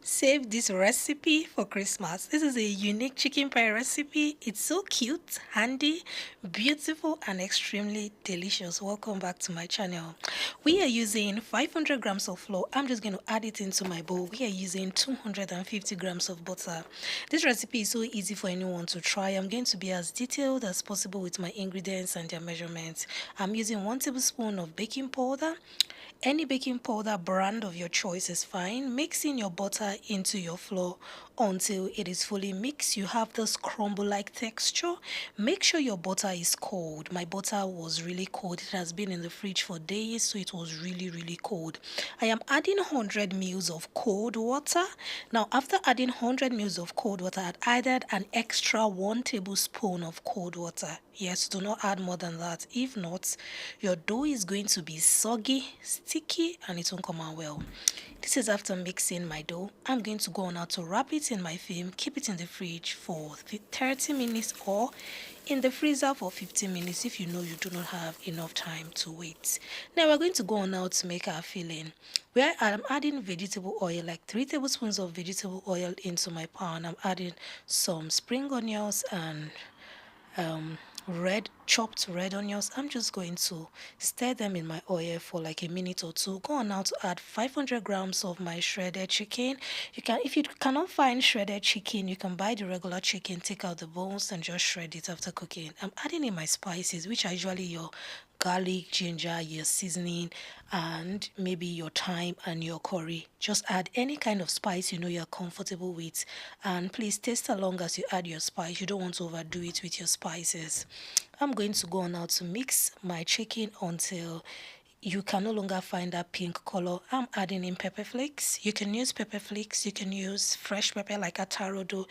Save this recipe for Christmas. This is a unique chicken pie recipe. It's so cute, handy, beautiful, and extremely delicious. Welcome back to my channel. We are using 500 grams of flour. I'm just going to add it into my bowl. We are using 250 grams of butter. This recipe is so easy for anyone to try. I'm going to be as detailed as possible with my ingredients and their measurements. I'm using 1 tablespoon of baking powder. Any baking powder brand of your choice is fine. Mixing your butter into your flour until it is fully mixed. You have this crumble-like texture. Make sure your butter is cold. My butter was really cold. It has been in the fridge for days, so it was really cold. I am adding 100 ml of cold water. Now, after adding 100 ml of cold water, I added an extra 1 tablespoon of cold water. Yes, do not add more than that. If not, your dough is going to be soggy, sticky, and it won't come out well. This is after mixing my dough. I'm going to go on now to wrap it in my film, keep it in the fridge for 30 minutes or in the freezer for 15 minutes if you know you do not have enough time to wait. Now we're going to go on now to make our filling. Where I'm adding vegetable oil, like 3 tablespoons of vegetable oil into my pan. I'm adding some spring onions and chopped red onions. I'm just going to stir them in my oil for like a minute or two. Go on now to add 500 grams of my shredded chicken. If you cannot find shredded chicken, you can buy the regular chicken, take out the bones and just shred it after cooking. I'm adding in my spices, which are usually your garlic, ginger, your seasoning, and maybe your thyme and your curry. Just add any kind of spice you know you're comfortable with, and please taste along as you add your spice. You don't want to overdo it with your spices. I'm going to go on now to mix my chicken until you can no longer find that pink color. I'm adding in pepper flakes. You can use pepper flakes, you can use fresh pepper like a taro do,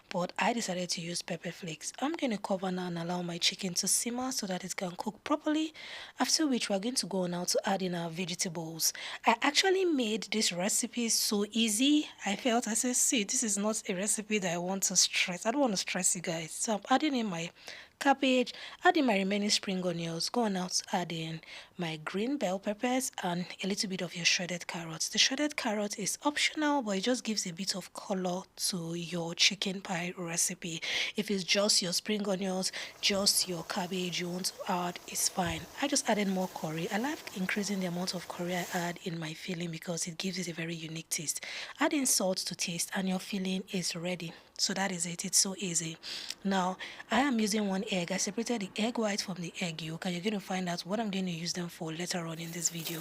but I decided to use pepper flakes. I'm going to cover now and allow my chicken to simmer so that it can cook properly, after which we're going to go now to add in our vegetables. I actually made this recipe so easy. I said, see, this is not a recipe that I want to stress. I don't want to stress you guys. So I'm adding in my cabbage, adding my remaining spring onions, go on out to add in my green bell peppers and a little bit of your shredded carrots. The shredded carrot is optional, but it just gives a bit of color to your chicken pie recipe. If it's just your spring onions, just your cabbage you want to add, it's fine. I just added more curry. I like increasing the amount of curry I add in my filling because it gives it a very unique taste. Add in salt to taste and your filling is ready. So that is it. It's so easy. Now I am using 1 egg. I separated the egg white from the egg yolk, and you're going to find out what I'm going to use them for later on in this video.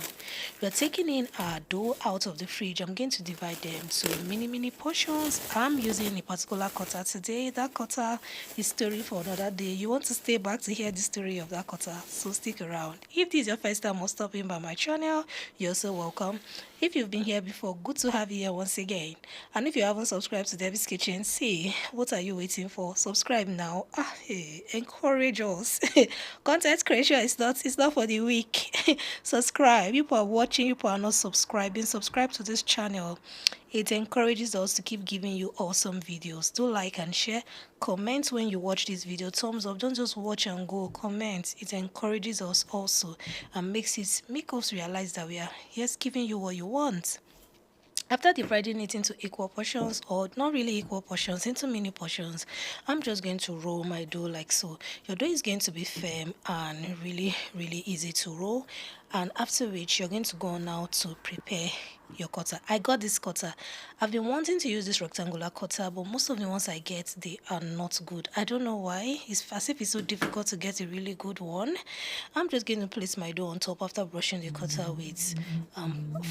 We're taking in our dough out of the fridge. I'm going to divide them to mini portions. I'm using a particular cutter today. That cutter is story for another day. You want to stay back to hear the story of that cutter, so stick around. If this is your first time or stopping by my channel, you're so welcome. If you've been here before, good to have you here once again. And if you haven't subscribed to Debbie's Kitchen, see, what are you waiting for? Subscribe now. Hey, encourage us. Content creation is not for the weak. Subscribe. People are watching, people are not subscribing. Subscribe to this channel. It encourages us to keep giving you awesome videos. Do like and share. Comment when you watch this video. Thumbs up. Don't just watch and go. Comment. It encourages us also and make us realize that we are giving you what you want. After dividing it into equal portions, or not really equal portions, into mini portions, I'm just going to roll my dough like so. Your dough is going to be firm and really easy to roll. And after which, you're going to go now to prepare your cutter. I got this cutter. I've been wanting to use this rectangular cutter, but most of the ones I get, they are not good. I don't know why. It's as if it's so difficult to get a really good one. I'm just going to place my dough on top after brushing the cutter with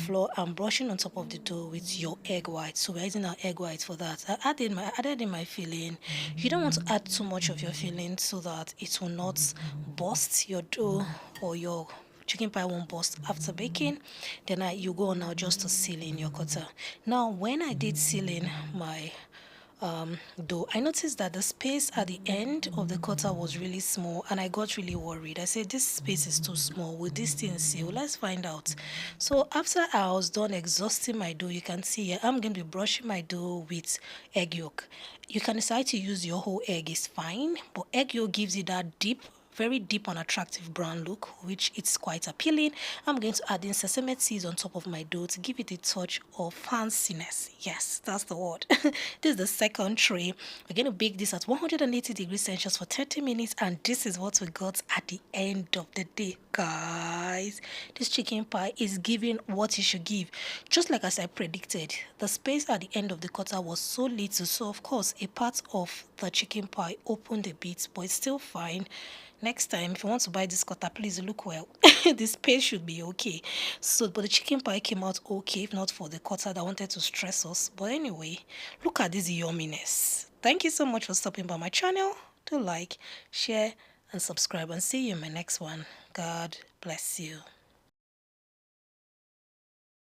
flour and brushing on top of the dough with your egg white. So we're using our egg white for that. I added in my filling. You don't want to add too much of your filling so that it will not burst your dough, or your chicken pie won't burst after baking. Then you go now just to seal in your cutter. Now when I did seal in my dough, I noticed that the space at the end of the cutter was really small, and I got really worried. I said, this space is too small. Will this thing seal? Let's find out. So after I was done exhausting my dough, you can see here I'm going to be brushing my dough with egg yolk. You can decide to use your whole egg, is fine, but egg yolk gives you that deep very deep and attractive brown look, which it's quite appealing. I'm going to add in sesame seeds on top of my dough to give it a touch of fanciness. Yes, that's the word. This is the second tray. We're going to bake this at 180 degrees Celsius for 30 minutes, and this is what we got at the end of the day, guys. This chicken pie is giving what it should give. Just like as I predicted, the space at the end of the cutter was so little, so of course a part of the chicken pie opened a bit, but it's still fine. Next time, if you want to buy this cutter, please look well. The space should be okay. So, but the chicken pie came out okay, if not for the cutter that wanted to stress us. But anyway, look at this yumminess. Thank you so much for stopping by my channel. Do like, share, and subscribe, and see you in my next one. God bless you.